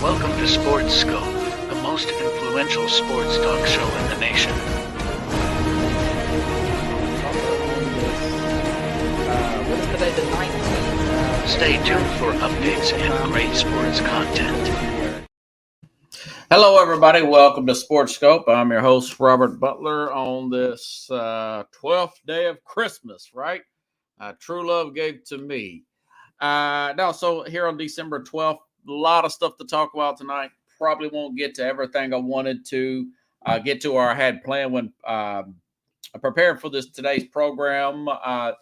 Welcome to Sports Scope, the most influential sports talk show in the nation. What is today, the 19th? Stay tuned for updates and great sports content. Hello, everybody. Welcome to Sports Scope. I'm your host, Robert Butler, on this 12th day of Christmas, right? True love gave to me. So here on December 12th, a lot of stuff to talk about tonight. Probably won't get to everything I wanted to get to or I had planned when I prepared for today's program. Going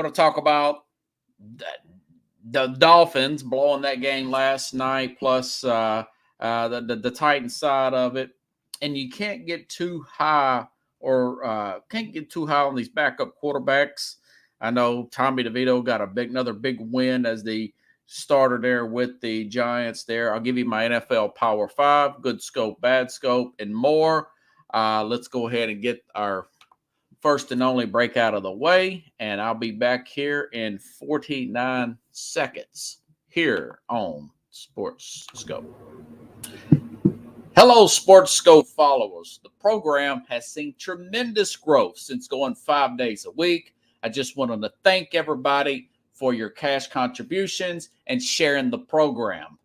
to talk about the Dolphins blowing that game last night, plus the Titans side of it. And you can't get too high on these backup quarterbacks. I know Tommy DeVito got another big win as the starter there with the Giants there. I'll give you my NFL Power 5, good scope, bad scope, and more. Let's go ahead and get our first and only break out of the way, and I'll be back here in 49 seconds here on Sports Scope. Hello, Sports Scope followers. The program has seen tremendous growth since going 5 days a week. I just wanted to thank everybody for your cash contributions and sharing the program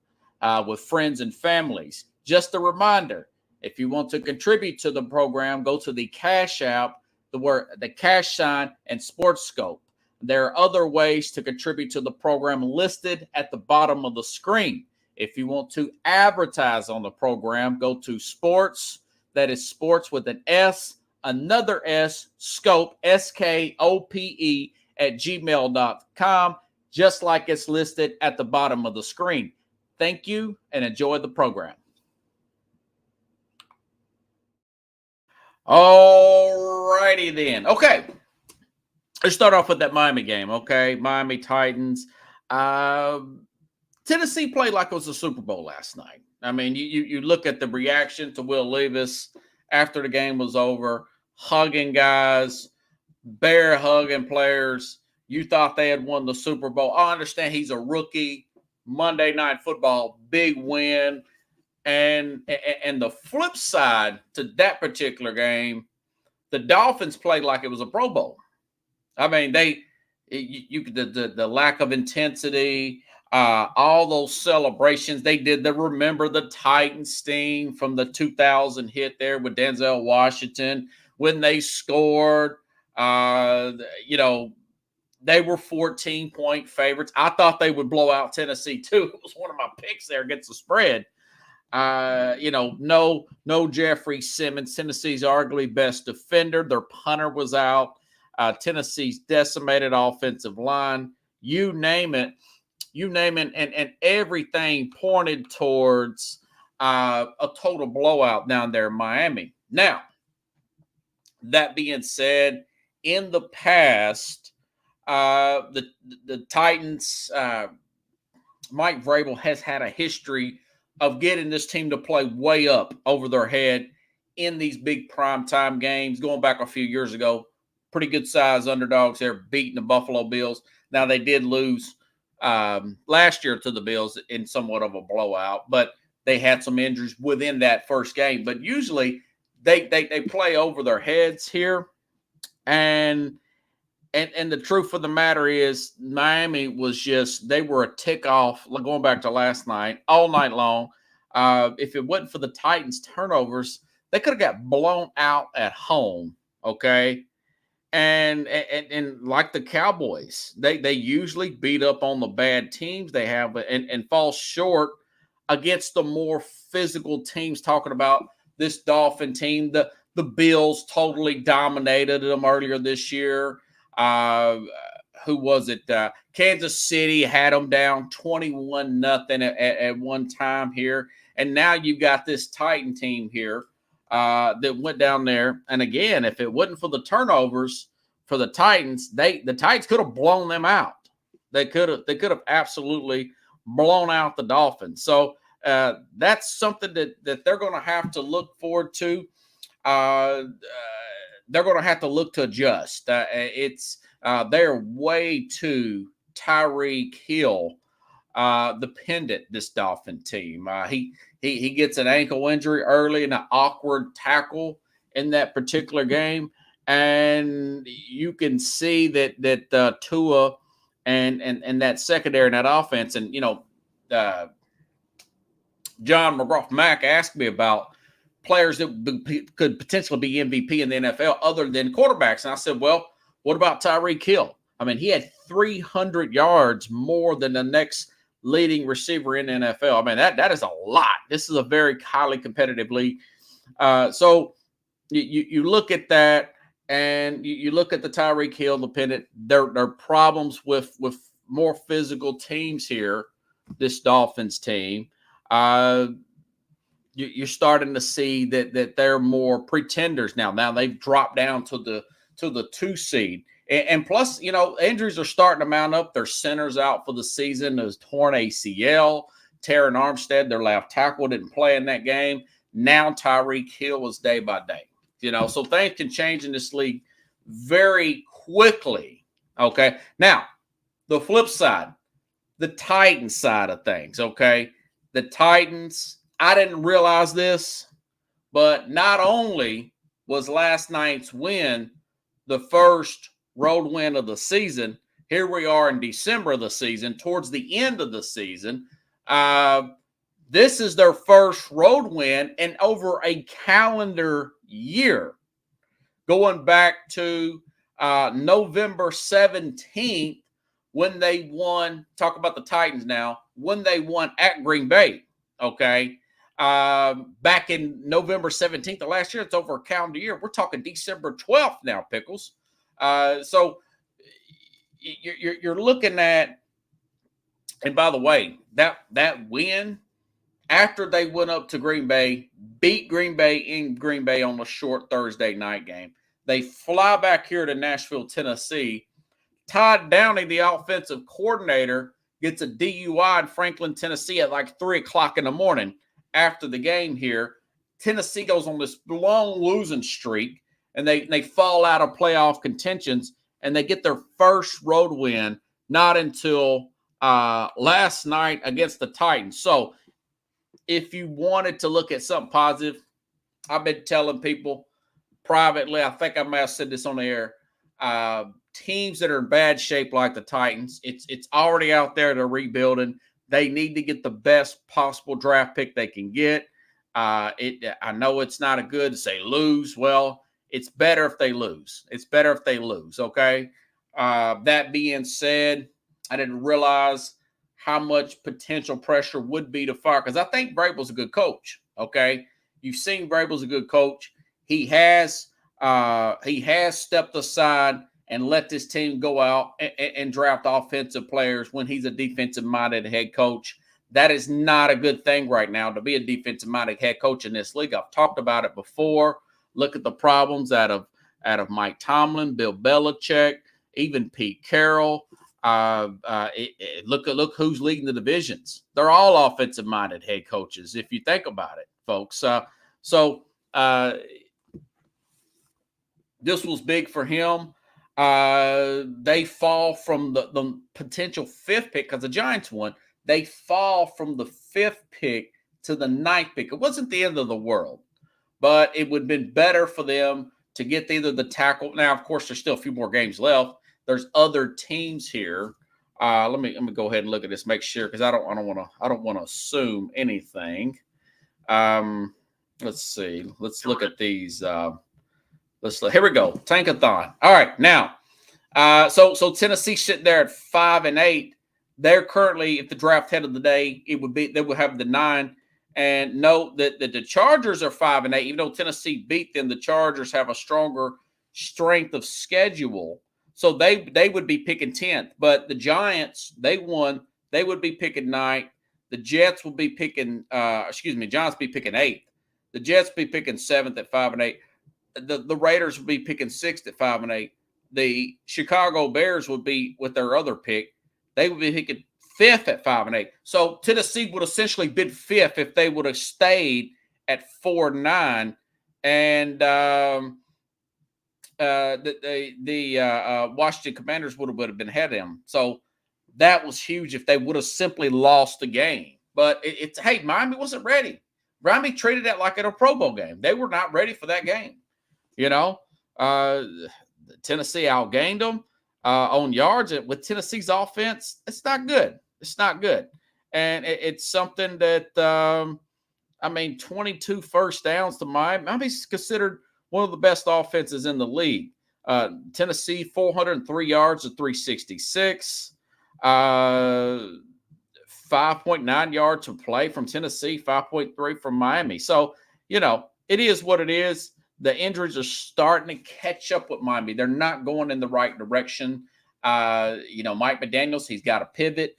with friends and families. Just a reminder, if you want to contribute to the program, go to the Cash App, the cash sign, and Sports Scope. There are other ways to contribute to the program listed at the bottom of the screen. If you want to advertise on the program, go to Sports, that is Sports with an S, another S, Scope, SKOPE, at gmail.com, just like it's listed at the bottom of the screen. Thank you and enjoy the program. All righty then. Okay. Let's start off with that Miami game, okay? Miami Titans. Tennessee played like it was a Super Bowl last night. I mean, you look at the reaction to Will Levis after the game was over, hugging guys, bear hugging players. You thought they had won the Super Bowl. I understand he's a rookie. Monday Night Football, big win. And the flip side to that particular game, the Dolphins played like it was a Pro Bowl. I mean, the lack of intensity, all those celebrations. They did the Remember the Titans thing from the 2000 hit there with Denzel Washington when they scored. They were 14-point favorites. I thought they would blow out Tennessee too. It was one of my picks there against the spread. No Jeffrey Simmons. Tennessee's arguably best defender. Their punter was out. Tennessee's decimated offensive line. You name it, and everything pointed towards a total blowout down there in Miami. Now, that being said, in the past, the Titans, Mike Vrabel has had a history of getting this team to play way up over their head in these big primetime games. Going back a few years ago, pretty good size underdogs there, beating the Buffalo Bills. Now, they did lose last year to the Bills in somewhat of a blowout, but they had some injuries within that first game. But usually they play over their heads here. And the truth of the matter is Miami was they were a tick off, going back to last night, all night long. If it wasn't for the Titans' turnovers, they could have got blown out at home, okay? And like the Cowboys, they usually beat up on the bad teams they have and fall short against the more physical teams. Talking about this Dolphin team, the Bills totally dominated them earlier this year. Who was it? Kansas City had them down 21-0 at one time here. And now you've got this Titan team here that went down there. And again, if it wasn't for the turnovers for the Titans, the Titans could have blown them out. They could have absolutely blown out the Dolphins. So that's something that they're going to have to look forward to. They're going to have to look to adjust. They're way too Tyreek Hill dependent, this Dolphin team. He gets an ankle injury early in an awkward tackle in that particular game, and you can see that Tua and that secondary and that offense, and John McGrath-Mack asked me about players that could potentially be MVP in the NFL other than quarterbacks, and I said, well, what about Tyreek Hill? I mean, he had 300 yards more than the next leading receiver in the NFL. I mean, that is a lot. This is a very highly competitive league. So you look at that, and you look at the Tyreek Hill dependent. There are problems with more physical teams here. This Dolphins team, you're starting to see that they're more pretenders now. Now they've dropped down to the 2 seed. And plus, injuries are starting to mount up. Their center's out for the season. There's torn ACL. Terran Armstead, their left tackle, didn't play in that game. Now Tyreek Hill is day by day. So things can change in this league very quickly. Okay. Now, the flip side, the Titans side of things. Okay. The Titans, I didn't realize this, but not only was last night's win the first road win of the season, here we are in December of the season, towards the end of the season. This is their first road win in over a calendar year, going back to November 17th when they won. Talk about the Titans now, when they won at Green Bay. Okay. Back in November 17th of last year. It's over a calendar year. We're talking December 12th now, Pickles. So you're looking at, and by the way, that win after they went up to Green Bay, beat Green Bay in Green Bay on a short Thursday night game. They fly back here to Nashville, Tennessee. Todd Downing, the offensive coordinator, gets a DUI in Franklin, Tennessee at like 3 o'clock in the morning after the game here. Tennessee goes on this long losing streak, and they fall out of playoff contentions, and they get their first road win not until last night against the Titans. So if you wanted to look at something positive, I've been telling people privately, I think I may have said this on the air, teams that are in bad shape like the Titans, it's already out there. They're rebuilding. They need to get the best possible draft pick they can get. I know it's not a good to say lose. Well, it's better if they lose. It's better if they lose, okay? That being said, I didn't realize how much potential pressure would be to fire, because I think Vrabel's a good coach, okay? You've seen Vrabel's a good coach. He has stepped aside and let this team go out and draft offensive players when he's a defensive-minded head coach. That is not a good thing right now to be a defensive-minded head coach in this league. I've talked about it before. Look at the problems out of Mike Tomlin, Bill Belichick, even Pete Carroll. Look who's leading the divisions. They're all offensive-minded head coaches, if you think about it, folks. So this was big for him. They fall from the potential 5th pick, because the Giants won. They fall from the 5th pick to the 9th pick. It wasn't the end of the world, but it would have been better for them to get either the tackle. Now, of course, there's still a few more games left. There's other teams here. Let me go ahead and look at this, make sure, because I don't want to assume anything. Let's see. Let's look at these. Here we go. Tankathon. All right, now, so Tennessee sitting there at 5-8. They're currently, if the draft head of the day, they would have the 9. And note that the Chargers are 5-8. Even though Tennessee beat them, the Chargers have a stronger strength of schedule. So they would be picking 10th. But the Giants, they won. They would be picking 9th. The Jets will be picking, Giants be picking 8th. The Jets be picking 7th at 5-8. The Raiders would be picking 6th at 5-8. The Chicago Bears would be with their other pick. They would be picking 5th at 5-8. So Tennessee would essentially been 5th if they would have stayed at 4-9. And the Washington Commanders would have been ahead of them. So that was huge if they would have simply lost the game. But it's hey, Miami wasn't ready. Miami treated that like at a Pro Bowl game. They were not ready for that game. You know, Tennessee outgained them on yards. With Tennessee's offense, it's not good. It's not good. And it's something that, 22 first downs to Miami. Miami's considered one of the best offenses in the league. Tennessee, 403 yards to 366. 5.9 yards to play from Tennessee, 5.3 from Miami. So, it is what it is. The injuries are starting to catch up with Miami. They're not going in the right direction. Mike McDaniels, he's got to pivot.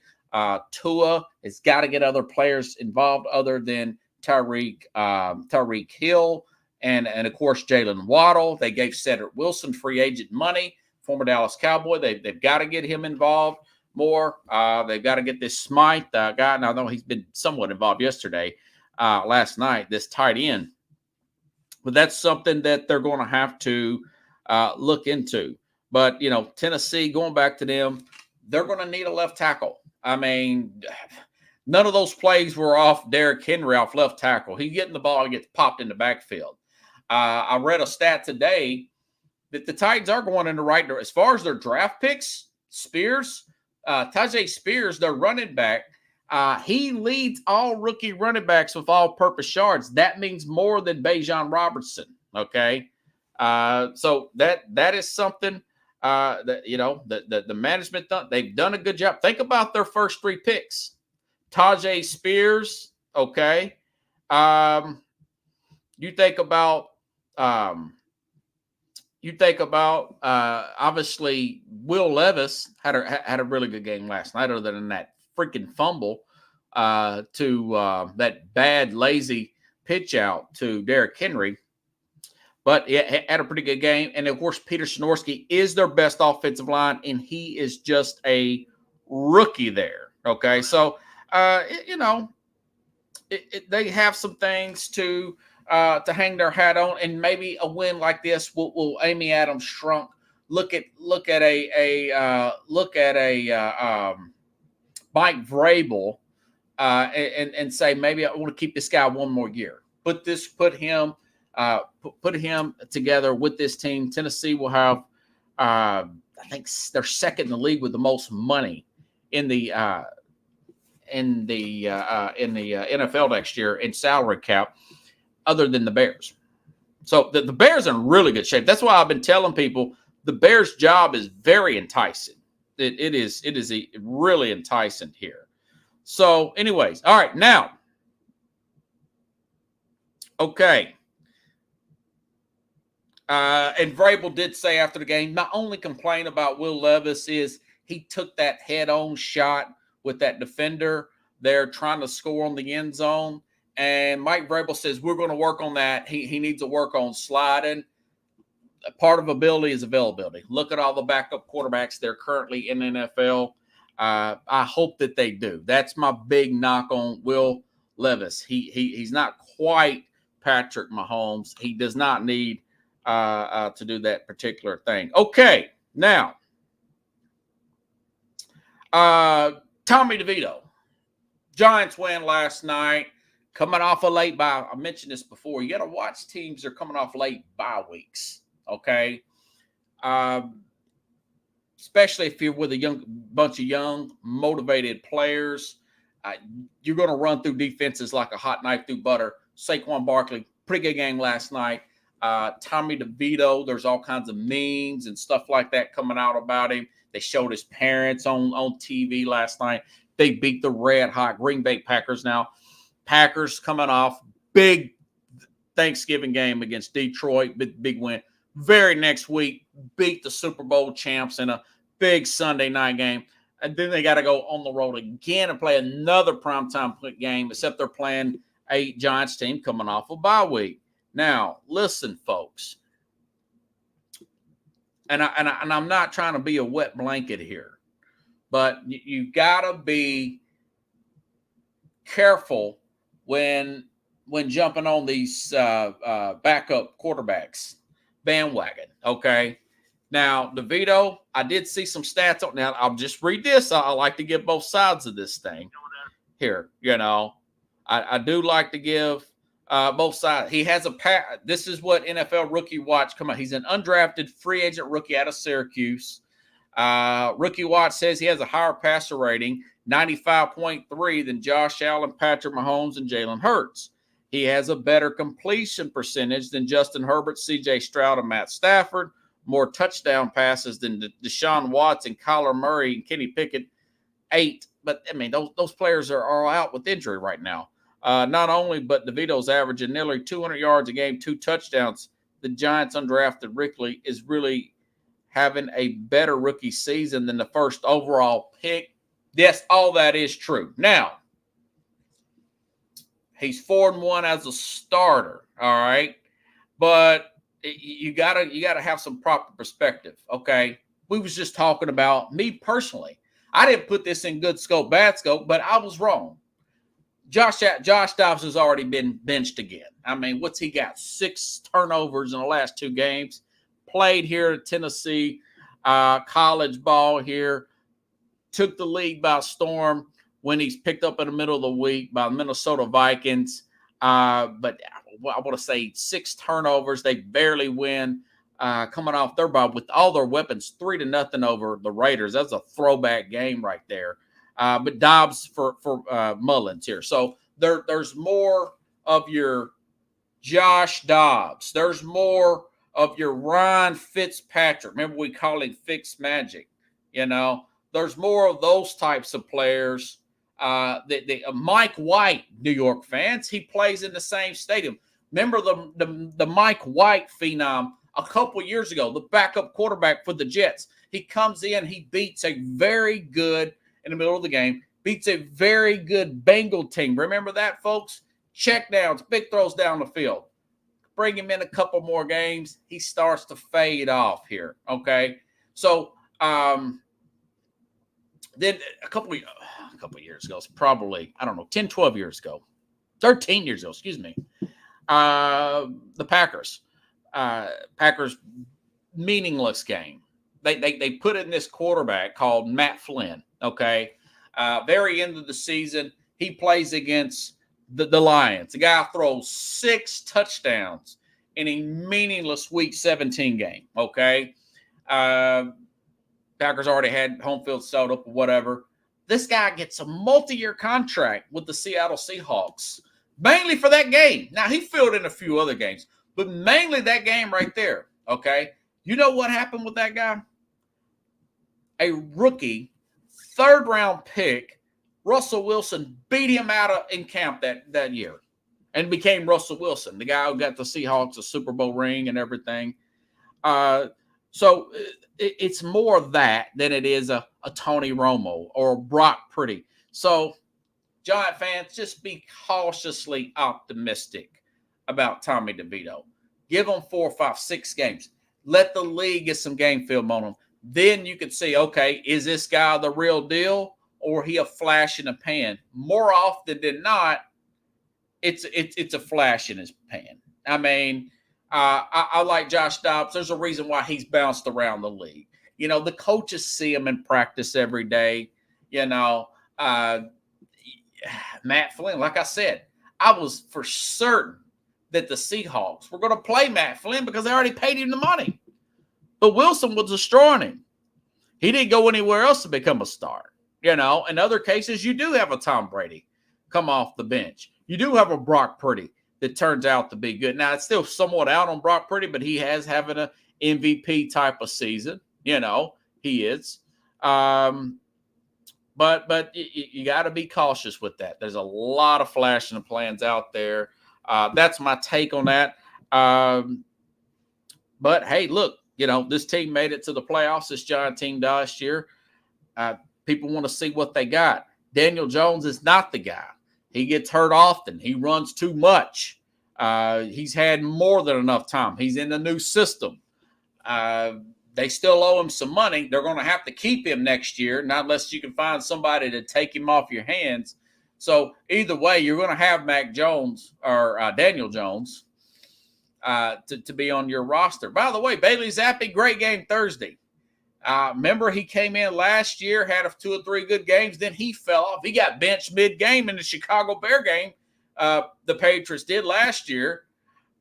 Tua has got to get other players involved other than Tyreek Hill and of course, Jalen Waddle. They gave Cedric Wilson free agent money, former Dallas Cowboy. They've got to get him involved more. They've got to get this Smythe guy. And I know he's been somewhat involved last night, this tight end. But that's something that they're going to have to look into. But, Tennessee, going back to them, they're going to need a left tackle. None of those plays were off Derrick Henry off left tackle. He's getting the ball and gets popped in the backfield. I read a stat today that the Titans are going in the right direction. As far as their draft picks, Tyjae Spears, their running back, he leads all rookie running backs with all-purpose yards. That means more than Bijan Robertson, okay? So that is something that, the management, they've done a good job. Think about their first three picks. Tyjae Spears, okay? You think about obviously Will Levis had a really good game last night, other than that freaking fumble to that bad, lazy pitch out to Derrick Henry. But he had a pretty good game. And, of course, Peter Shinorski is their best offensive line, and he is just a rookie there, okay? So, they have some things to hang their hat on, and maybe a win like this will Amy Adams Strunk look at a Mike Vrabel and say, maybe I want to keep this guy one more year. Put him together with this team. Tennessee will have, I think they're second in the league with the most money in the NFL next year in salary cap, other than the Bears. So the Bears are in really good shape. That's why I've been telling people the Bears' job is very enticing. It is really enticing here. So, anyways, all right, now, okay. And Vrabel did say after the game, my only complaint about Will Levis is he took that head-on shot with that defender there trying to score on the end zone. And Mike Vrabel says, we're going to work on that. He needs to work on sliding. Part of ability is availability. Look at all the backup quarterbacks they're currently in the NFL. I hope that they do. That's my big knock on Will Levis. He's not quite Patrick Mahomes. He does not need to do that particular thing. Okay, now, Tommy DeVito. Giants win last night. Coming off a late bye. I mentioned this before. You got to watch teams that are coming off late bye weeks, okay? Especially if you're with a bunch of young, motivated players. You're going to run through defenses like a hot knife through butter. Saquon Barkley, pretty good game last night. Tommy DeVito, there's all kinds of memes and stuff like that coming out about him. They showed his parents on TV last night. They beat the red-hot Green Bay Packers. Now, Packers coming off big Thanksgiving game against Detroit, big win. Very next week, beat the Super Bowl champs in a big Sunday night game. And then they got to go on the road again and play another primetime game, except they're playing a Giants team coming off a bye week. Now, listen, folks, and I'm not trying to be a wet blanket here, but you got to be careful when jumping on these backup quarterbacks bandwagon, okay? Now, DeVito, I did see some stats on. Now, I'll just read this. I like to give both sides of this thing here. I do like to give both sides. He has this is what NFL Rookie Watch come out. He's an undrafted free agent rookie out of Syracuse. Rookie Watch says he has a higher passer rating, 95.3, than Josh Allen, Patrick Mahomes, and Jalen Hurts. He has a better completion percentage than Justin Herbert, C.J. Stroud, and Matt Stafford. More touchdown passes than Deshaun Watson, Kyler Murray, and Kenny Pickett, 8. But, I mean, those players are out with injury right now. Not only, but DeVito's averaging nearly 200 yards a game, 2 touchdowns. The Giants' undrafted rookie is really having a better rookie season than the first overall pick. Yes, all that is true. Now, he's 4-1 as a starter, all right? But you gotta have some proper perspective, okay? We was just talking about me personally. I didn't put this in good scope, bad scope, but I was wrong. Josh Dobbs has already been benched again. I mean, what's he got? 6 turnovers in the last 2 games. Played here at Tennessee, college ball here. Took the league by storm when he's picked up in the middle of the week by the Minnesota Vikings. But I want to say 6 turnovers. They barely win. Coming off their bye with all their weapons, 3-0 over the Raiders. That's a throwback game right there. But Dobbs for Mullins here. So there's more of your Josh Dobbs. There's more of your Ryan Fitzpatrick. Remember, we call him Fitz Magic. There's more of those types of players. Mike White, New York fans, he plays in the same stadium. Remember the Mike White phenom a couple years ago, the backup quarterback for the Jets. He comes in, he beats a very good, in the middle of the game, beats a very good Bengal team. Remember that, folks? Check downs, big throws down the field. Bring him in a couple more games, he starts to fade off here, okay? So then a couple years ago, it's probably, 10, 12 years ago, 13 years ago, excuse me, the Packers meaningless game. They put in this quarterback called Matt Flynn, okay? Very end of the season, he plays against the Lions. The guy throws 6 touchdowns in a meaningless Week 17 game, okay? Packers already had home field sold up or whatever. This guy gets a multi-year contract with the Seattle Seahawks, mainly for that game. Now, he filled in a few other games, but mainly that game right there, okay? You know what happened with that guy? A rookie, 3rd-round pick, Russell Wilson, beat him out in camp that year and became Russell Wilson, the guy who got the Seahawks a Super Bowl ring and everything. So it's more of that than it is a Tony Romo or a Brock Purdy. So, Giant fans, just be cautiously optimistic about Tommy DeVito. Give him 4, 5, 6 games. Let the league get some game film on him. Then you could see, okay, is this guy the real deal or he a flash in the pan? More often than not, it's a flash in his pan. I mean, I like Josh Dobbs. There's a reason why he's bounced around the league. The coaches see him in practice every day. Matt Flynn, like I said, I was for certain that the Seahawks were going to play Matt Flynn because they already paid him the money. But Wilson was destroying him. He didn't go anywhere else to become a star. In other cases, you do have a Tom Brady come off the bench. You do have a Brock Purdy that turns out to be good. Now, it's still somewhat out on Brock Purdy, but he has having an MVP type of season. He is. But you got to be cautious with that. There's a lot of flash in the plans out there. That's my take on that. But, hey, look, this team made it to the playoffs, this Giant team last year. People want to see what they got. Daniel Jones is not the guy. He gets hurt often. He runs too much. He's had more than enough time. He's in a new system. They still owe him some money. They're going to have to keep him next year, not unless you can find somebody to take him off your hands. So either way, you're going to have Mac Jones or Daniel Jones. to be on your roster. By the way, Bailey Zappi, great game Thursday. Remember, he came in last year, had 2 or 3 good games, then he fell off. He got benched mid-game in the Chicago Bear game. The Patriots did last year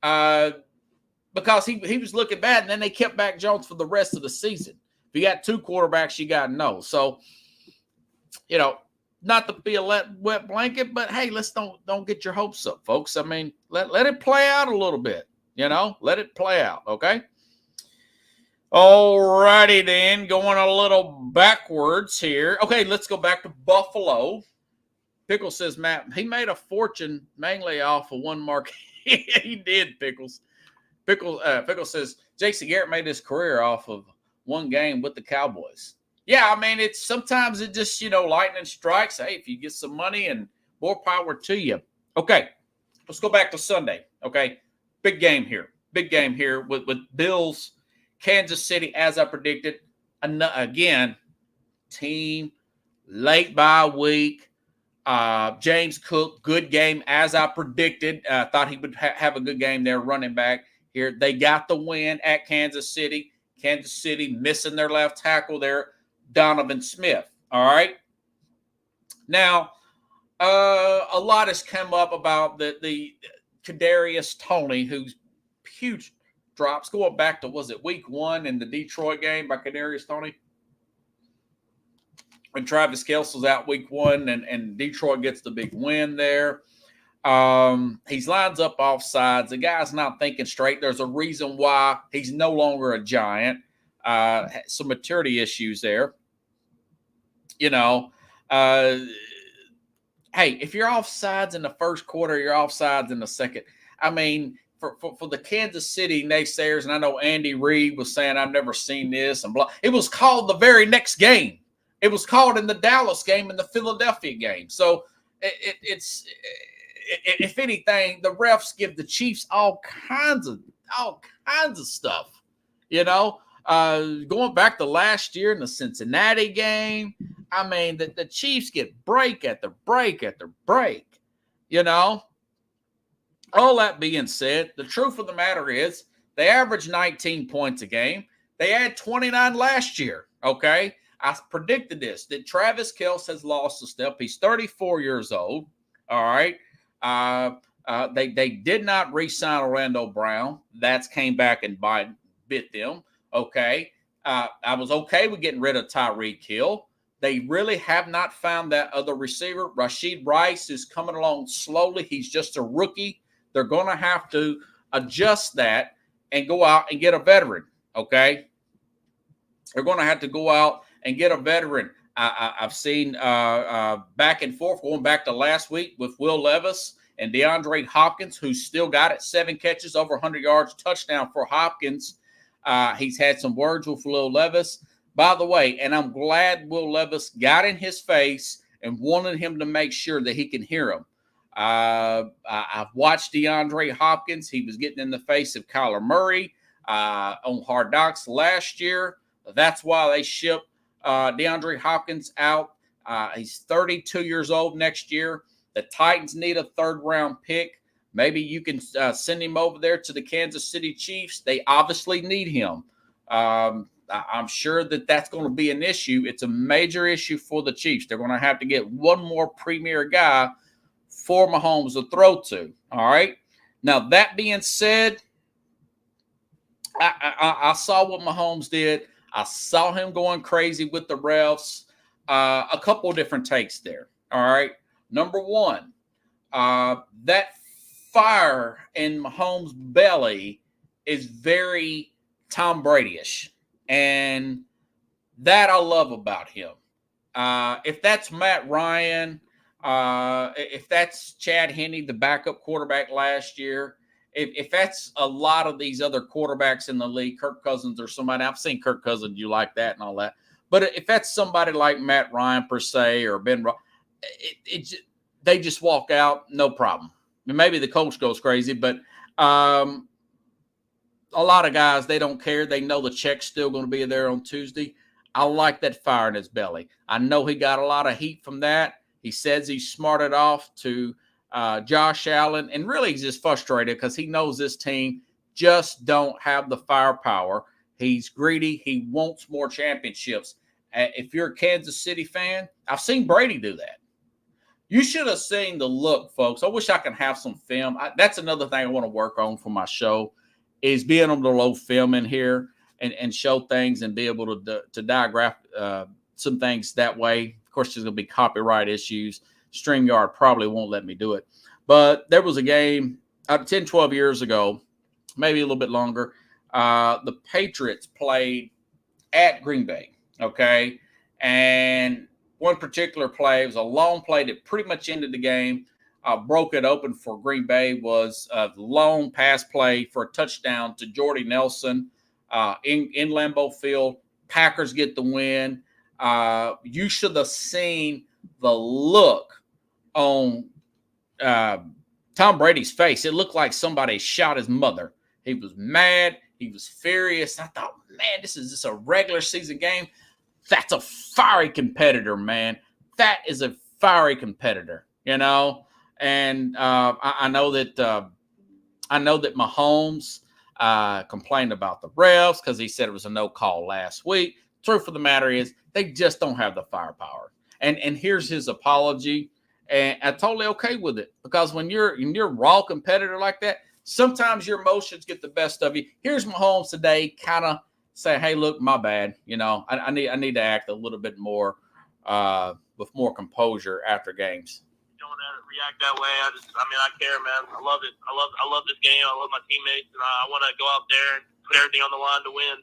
because he was looking bad, and then they kept Mac Jones for the rest of the season. If you got 2 quarterbacks, you got to know. So, not to be a wet blanket, but hey, let's don't get your hopes up, folks. I mean, let it play out a little bit. Let it play out, okay? All righty then, going a little backwards here. Okay, let's go back to Buffalo. Pickle says, Matt, he made a fortune mainly off of one mark. He did, Pickles. Pickle says, Jason Garrett made his career off of one game with the Cowboys. Yeah, I mean, sometimes it just, lightning strikes. Hey, if you get some money and more power to you. Okay, let's go back to Sunday, okay? Big game here with Bills, Kansas City, as I predicted. Again, team late bye week. James Cook, good game as I predicted. Thought he would have a good game there, running back here. They got the win at Kansas City. Kansas City missing their left tackle there, Donovan Smith. All right. Now, a lot has come up about the Kadarius Toney, who's huge drops going back to, was it week 1 in the Detroit game by Kadarius Toney? When Travis Kelce's out week 1 and Detroit gets the big win there. He lines up off sides. The guy's not thinking straight. There's a reason why he's no longer a Giant. Some maturity issues there. Hey, if you're off sides in the first quarter, you're off sides in the second. I mean, for the Kansas City naysayers, and I know Andy Reid was saying, I've never seen this, and blah. It was called the very next game. It was called in the Dallas game and the Philadelphia game. So it's if anything, the refs give the Chiefs all kinds of stuff. Going back to last year in the Cincinnati game, I mean, the Chiefs get break after break after break. All that being said, the truth of the matter is they average 19 points a game. They had 29 last year, okay? I predicted this, that Travis Kelce has lost a step. He's 34 years old, all right? They did not re-sign Orlando Brown. That came back and bit them, okay? I was okay with getting rid of Tyreek Hill. They really have not found that other receiver. Rashid Rice is coming along slowly. He's just a rookie. They're going to have to adjust that and go out and get a veteran, okay? They're going to have to go out and get a veteran. I've seen back and forth going back to last week with Will Levis and DeAndre Hopkins, who's still got it, 7 catches, over 100 yards, touchdown for Hopkins. He's had some words with Will Levis. By the way, and I'm glad Will Levis got in his face and wanted him to make sure that he can hear him. I've watched DeAndre Hopkins. He was getting in the face of Kyler Murray on Hard Knocks last year. That's why they shipped DeAndre Hopkins out. He's 32 years old next year. The Titans need a 3rd-round pick. Maybe you can send him over there to the Kansas City Chiefs. They obviously need him. I'm sure that's going to be an issue. It's a major issue for the Chiefs. They're going to have to get one more premier guy for Mahomes to throw to. All right. Now, that being said, I saw what Mahomes did. I saw him going crazy with the refs. A couple of different takes there. All right. Number one, that fire in Mahomes' belly is very Tom Brady-ish. And that I love about him. If that's Matt Ryan, if that's Chad Henne, the backup quarterback last year, if that's a lot of these other quarterbacks in the league, Kirk Cousins or somebody, I've seen Kirk Cousins, you like that and all that. But if that's somebody like Matt Ryan per se or Ben, they just walk out, no problem. I mean, maybe the coach goes crazy, but a lot of guys, they don't care. They know the check's still going to be there on Tuesday. I like that fire in his belly. I know he got a lot of heat from that. He says he smarted off to Josh Allen, and really he's just frustrated because he knows this team just don't have the firepower. He's greedy. He wants more championships. If you're a Kansas City fan, I've seen Brady do that. You should have seen the look, folks. I wish I could have some film. That's another thing I want to work on for my show, is being able to load film in here and show things and be able to diagraph some things that way. Of course, there's going to be copyright issues. StreamYard probably won't let me do it. But there was a game 10, 12 years ago, maybe a little bit longer. The Patriots played at Green Bay, okay? And one particular play, it was a long play that pretty much ended the game, broke it open for Green Bay, was a long pass play for a touchdown to Jordy Nelson in Lambeau Field. Packers get the win. You should have seen the look on Tom Brady's face. It looked like somebody shot his mother. He was mad. He was furious. I thought, man, this is just a regular season game. That's a fiery competitor, man. That is a fiery competitor, you know. And I know that Mahomes complained about the refs because he said it was a no call last week. Truth of the matter is, they just don't have the firepower. And here's his apology, and I'm totally okay with it, because when you're a raw competitor like that, sometimes your emotions get the best of you. Here's Mahomes today, kind of say, "Hey, look, my bad. You know, I need to act a little bit more with more composure after games." Don't react that way. I care, man. I love it. I love this game. I love my teammates, and I want to go out there and put everything on the line to win.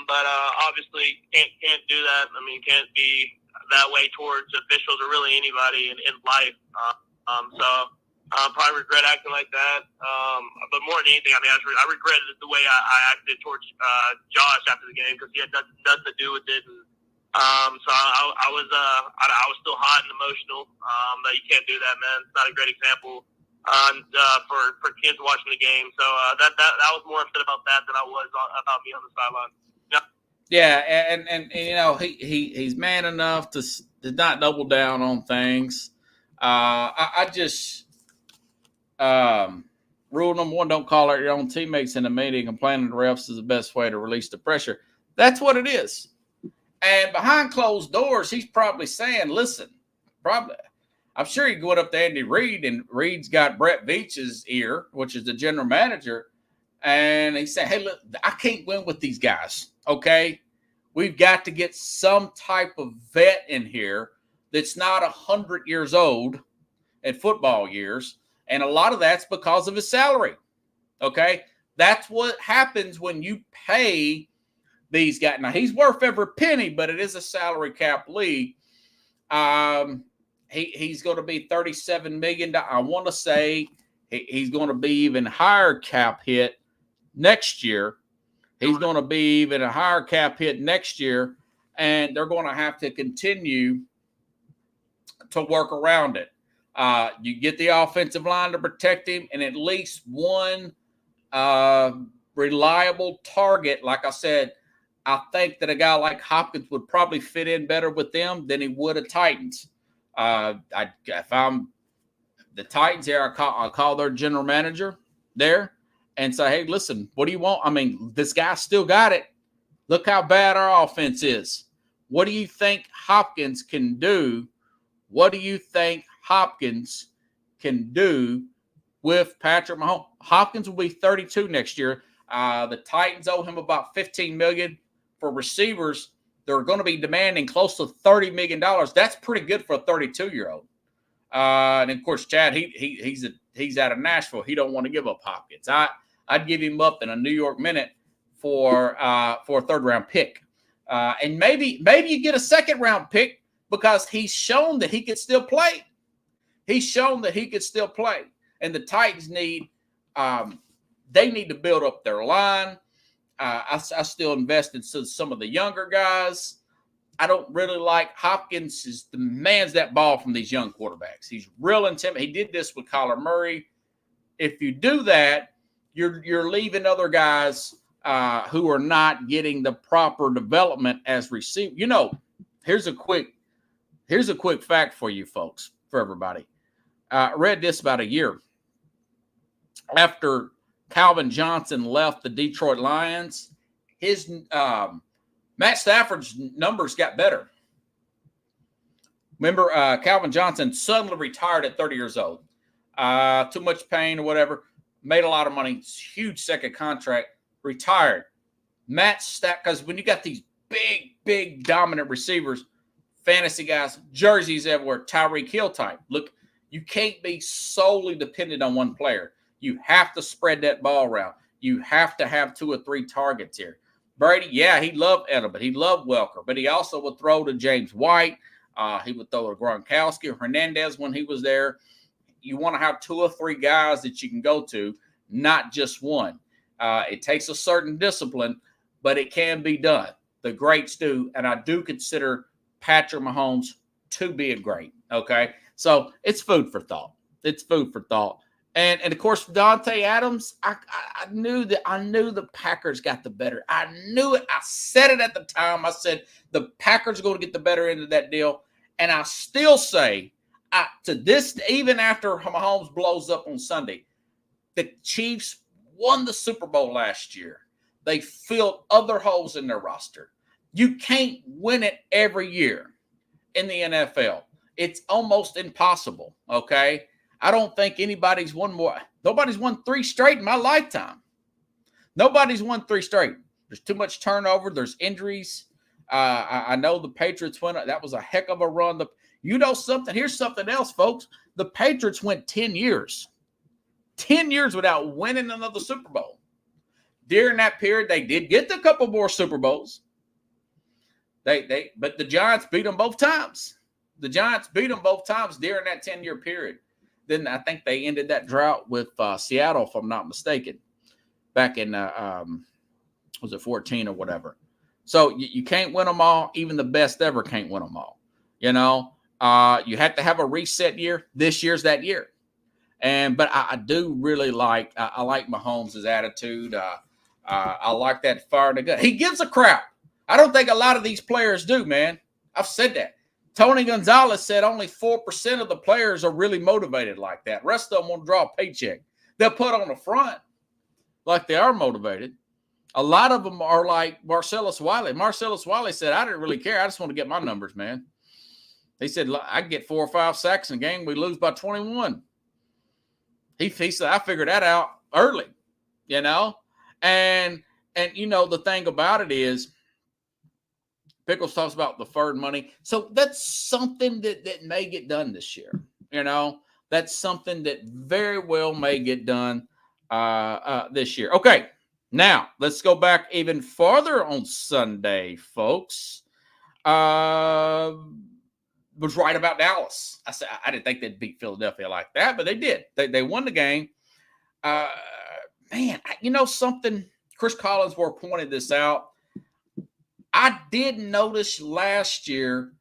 But obviously can't do that. I mean, can't be that way towards officials or really anybody in life. So probably regret acting like that. But more than anything, I mean, I regretted the way I acted towards Josh after the game, because he had nothing to do with it. And, so I was still hot and emotional. But you can't do that, man. It's not a great example for kids watching the game. So that was more upset about that than I was about me on the sideline. Yeah, and you know, he's man enough to not double down on things. I just rule number one: don't call out your own teammates in a meeting. Complaining to refs is the best way to release the pressure. That's what it is. And behind closed doors, he's probably saying, "Listen, probably." I'm sure he went up to Andy Reid, and Reid's got Brett Veach's ear, which is the general manager, and he said, "Hey, look, I can't win with these guys. Okay, we've got to get some type of vet in here that's not 100 years old in football years, and a lot of that's because of his salary. Okay, that's what happens when you pay these guys. Now, he's worth every penny, but it is a salary cap league. He's going to be $37 million. I want to say he's going to be even higher cap hit next year. He's going to be even a higher cap hit next year, and they're going to have to continue to work around it. You get the offensive line to protect him, and at least one reliable target. Like I said, I think that a guy like Hopkins would probably fit in better with them than he would a Titans. If I'm the Titans here, I'll call their general manager there and say, "Hey, listen, what do you want? I mean, this guy still got it. Look how bad our offense is. What do you think Hopkins can do? What do you think Hopkins can do with Patrick Mahomes?" Hopkins will be 32 next year. The Titans owe him about $15 million for receivers. They're going to be demanding close to $30 million. That's pretty good for a 32-year-old. And of course, Chad, he's out of Nashville. He don't want to give up Hopkins. I'd give him up in a New York minute for a third-round pick, and maybe you get a second-round pick, because he's shown that he could still play. He's shown that he could still play, and the Titans need to build up their line. I still invest in some of the younger guys. I don't really like Hopkins. Demands that ball from these young quarterbacks. He's real intimidating. He did this with Kyler Murray. If you do that, you're leaving other guys who are not getting the proper development as receivers. You know, here's a quick fact for you folks, for everybody. I read this about a year after Calvin Johnson left the Detroit Lions, his Matt Stafford's numbers got better. Remember, Calvin Johnson suddenly retired at 30 years old. Too much pain or whatever. Made a lot of money. Huge second contract. Retired. Matt Stafford, because when you got these big, dominant receivers, fantasy guys, jerseys everywhere, Tyreek Hill type. Look, you can't be solely dependent on one player. You have to spread that ball around. You have to have 2 or 3 targets here. Brady, yeah, he loved Edelman. He loved Welker, but he also would throw to James White. He would throw to Gronkowski or Hernandez when he was there. You want to have 2 or 3 guys that you can go to, not just one. It takes a certain discipline, but it can be done. The greats do, and I do consider Patrick Mahomes to be a great, okay? So it's food for thought. It's food for thought. And of course, Dante Adams, I knew the Packers got the better. I knew it. I said it at the time. I said the Packers are going to get the better end of that deal. And I still say, to this, even after Mahomes blows up on Sunday, the Chiefs won the Super Bowl last year. They filled other holes in their roster. You can't win it every year in the NFL. It's almost impossible, okay? I don't think anybody's won more. Nobody's won 3 straight in my lifetime. Nobody's won 3 straight. There's too much turnover. There's injuries. I know the Patriots went. That was a heck of a run. You know something? Here's something else, folks. The Patriots went 10 years. 10 years without winning another Super Bowl. During that period, they did get a couple more Super Bowls. But the Giants beat them both times. The Giants beat them both times during that 10-year period. Then I think they ended that drought with Seattle, if I'm not mistaken, back in, was it 14 or whatever. So you can't win them all. Even the best ever can't win them all. You know, you have to have a reset year. This year's that year. But I do really like, I like Mahomes' attitude. I like that fire in the gut. He gives a crap. I don't think a lot of these players do, man. I've said that. Tony Gonzalez said only 4% of the players are really motivated like that. The rest of them want to draw a paycheck. They'll put on the front like they are motivated. A lot of them are like Marcellus Wiley. Marcellus Wiley said, I didn't really care. I just want to get my numbers, man. He said, I can get 4 or 5 sacks in a game. We lose by 21. He said, I figured that out early, you know. And you know, the thing about it is, Pickles talks about deferred money. So that's something that may get done this year. You know, that's something that very well may get done this year. Okay, now let's go back even farther on Sunday, folks. Was right about Dallas. I said I didn't think they'd beat Philadelphia like that, but they did. They won the game. Man, you know something? Chris Collinsworth pointed this out. I did notice last year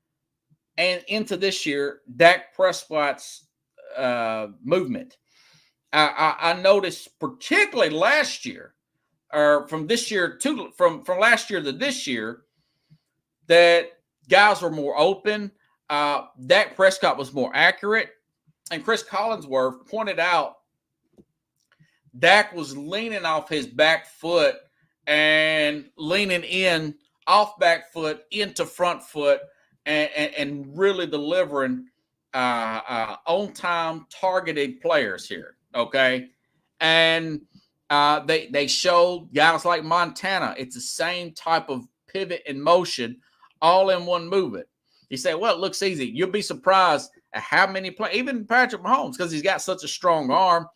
and into this year, Dak Prescott's movement. I noticed particularly last year, or from this year to from last year to this year, that guys were more open. Dak Prescott was more accurate, and Chris Collinsworth pointed out Dak was leaning off his back foot and leaning in off back foot into front foot and really delivering on-time targeted players here, okay? And they showed guys like Montana. It's the same type of pivot and motion all in one movement. You say, well, it looks easy. You'll be surprised at how many players, even Patrick Mahomes, because he's got such a strong arm.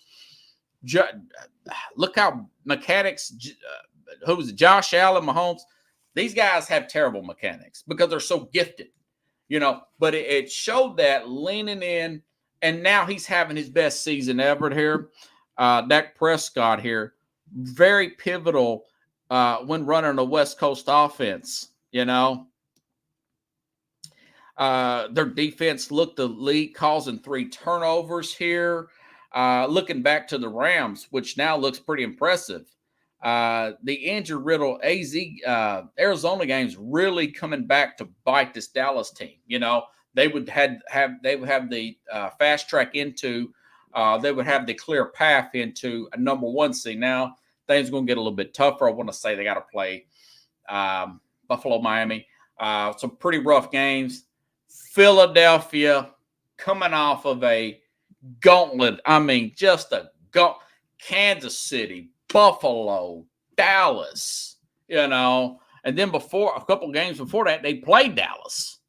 Look how mechanics, who was it, Josh Allen, Mahomes, these guys have terrible mechanics because they're so gifted, you know, but it showed that leaning in, and now he's having his best season ever here. Dak Prescott here, very pivotal when running a West Coast offense, you know. Their defense looked elite, causing 3 turnovers here. Looking back to the Rams, which now looks pretty impressive. The injury-riddled Arizona games really coming back to bite this Dallas team. You know, they would have the fast track into they would have the clear path into a number 1 seed. Now, things are going to get a little bit tougher. I want to say they got to play Buffalo, Miami. Some pretty rough games. Philadelphia coming off of a gauntlet. I mean, just a gauntlet. Kansas City, Buffalo, Dallas, and then before a couple games before that, they played Dallas,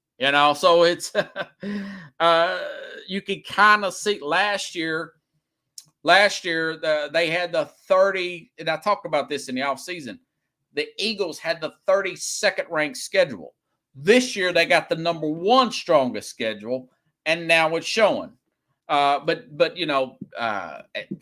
so it's you can kind of see last year they had the 30, and I talked about this in the offseason. The Eagles had the 32nd ranked schedule. This year they got the number 1 strongest schedule, and now it's showing. But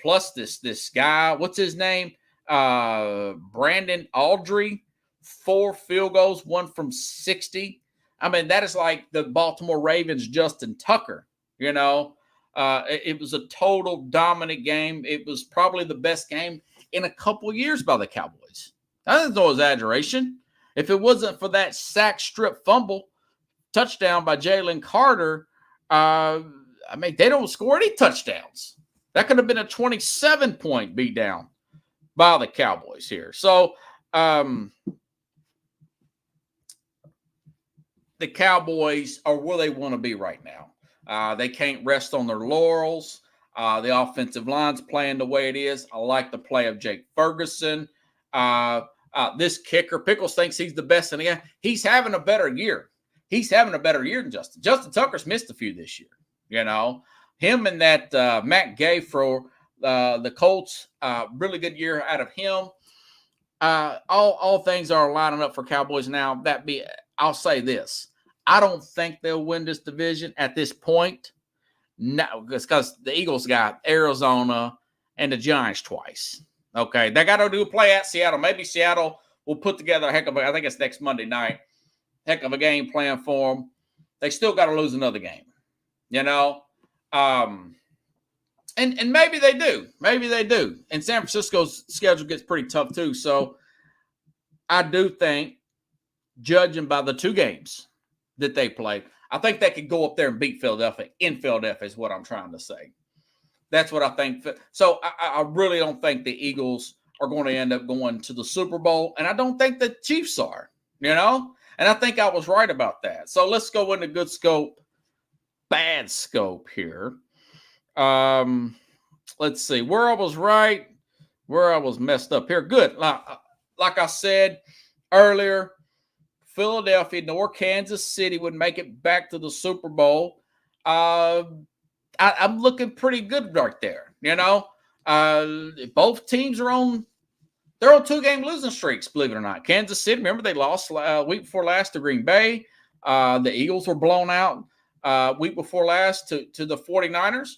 plus this guy, what's his name? Brandon Audrey, 4 field goals, 1 from 60. I mean, that is like the Baltimore Ravens, Justin Tucker, It was a total dominant game. It was probably the best game in a couple of years by the Cowboys. That's no exaggeration. If it wasn't for that sack, strip, fumble touchdown by Jalen Carter, I mean, they don't score any touchdowns. That could have been a 27-point beatdown by the Cowboys here. So the Cowboys are where they want to be right now. They can't rest on their laurels. The offensive line's playing the way it is. I like the play of Jake Ferguson. This kicker, Pickles thinks he's the best in the game. He's having a better year. He's having a better year than Justin. Justin Tucker's missed a few this year. Him and that Matt Gay for the Colts, really good year out of him. All things are lining up for Cowboys now. I'll say this. I don't think they'll win this division at this point. No, because the Eagles got Arizona and the Giants twice. Okay, they got to do a play at Seattle. Maybe Seattle will put together a heck of I think it's next Monday night, heck of a game plan for them. They still got to lose another game. And maybe they do. Maybe they do. And San Francisco's schedule gets pretty tough too. So I do think, judging by the 2 games that they played, I think they could go up there and beat Philadelphia. In Philadelphia is what I'm trying to say. That's what I think. So I really don't think the Eagles are going to end up going to the Super Bowl. And I don't think the Chiefs are, And I think I was right about that. So let's go into good scope. Bad scope here. Let's see where I was right, where I was messed up here. Good. Like I said earlier, Philadelphia nor Kansas City would make it back to the Super Bowl. I'm looking pretty good right there. Both teams are on 2-game losing streaks, believe it or not. Kansas City, remember they lost week before last to Green Bay. The Eagles were blown out week before last to the 49ers.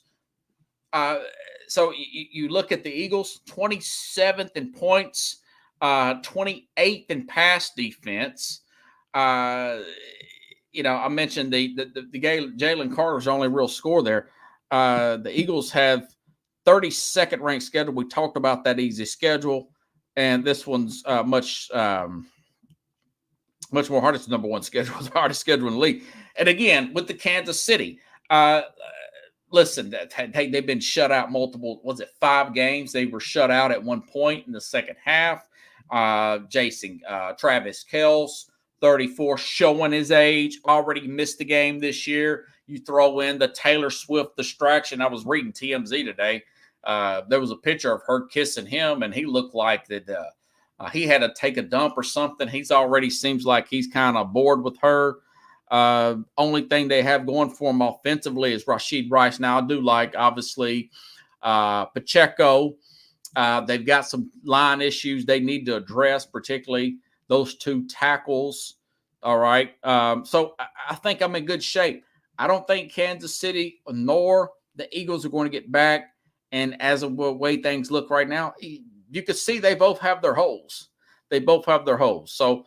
So you look at the Eagles, 27th in points, 28th in pass defense. I mentioned the Jalen Carter's only real score there. The Eagles have 32nd ranked schedule. We talked about that easy schedule, and this one's much more hard. It's the number 1 schedule, the hardest schedule in the league. And again, with the Kansas City, listen, they've been shut out multiple, 5 games? They were shut out at one point in the second half. Travis Kelce, 34, showing his age, already missed the game this year. You throw in the Taylor Swift distraction. I was reading TMZ today. There was a picture of her kissing him, and he looked like that he had to take a dump or something. He's already seems like he's kind of bored with her. Only thing they have going for him offensively is Rashid Rice. Now, I do like, obviously, Pacheco. They've got some line issues they need to address, particularly those 2 tackles. All right. So I think I'm in good shape. I don't think Kansas City nor the Eagles are going to get back. And as of the way things look right now, you can see they both have their holes. So,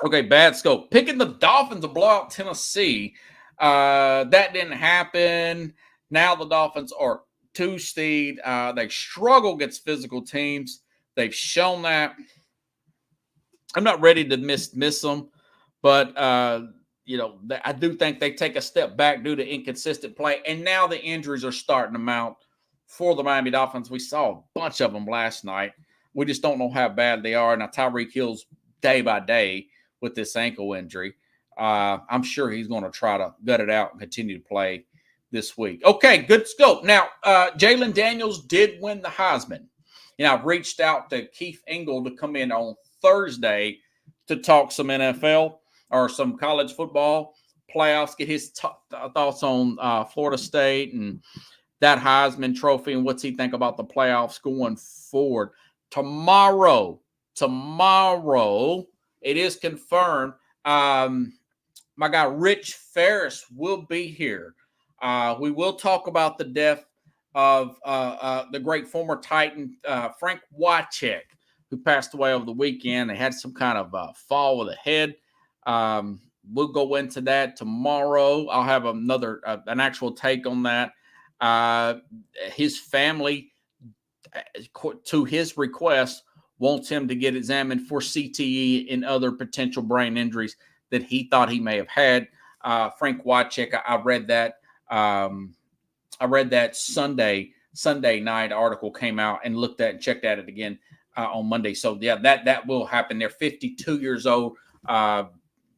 okay, bad scope. Picking the Dolphins to blow out Tennessee. That didn't happen. Now the Dolphins are 2 seed. They struggle against physical teams. They've shown that. I'm not ready to miss them, but I do think they take a step back due to inconsistent play. And now the injuries are starting to mount for the Miami Dolphins. We saw a bunch of them last night. We just don't know how bad they are. Now, Tyreek Hill's day by day with this ankle injury. I'm sure he's going to try to gut it out and continue to play this week. Okay, good scope. Now, Jalen Daniels did win the Heisman. I've reached out to Keith Engel to come in on Thursday to talk some NFL or some college football playoffs, get his thoughts on Florida State and that Heisman Trophy and what's he think about the playoffs going forward. Tomorrow, it is confirmed. My guy Rich Ferris will be here. We will talk about the death of the great former Titan, Frank Wycheck, who passed away over the weekend. They had some kind of fall with a head. We'll go into that tomorrow. I'll have an actual take on that. His family, to his request, wants him to get examined for CTE and other potential brain injuries that he thought he may have had. Frank Wycheck, I read that. I read that Sunday night article came out and looked at and checked at it again on Monday. So yeah, that will happen. They're 52 years old.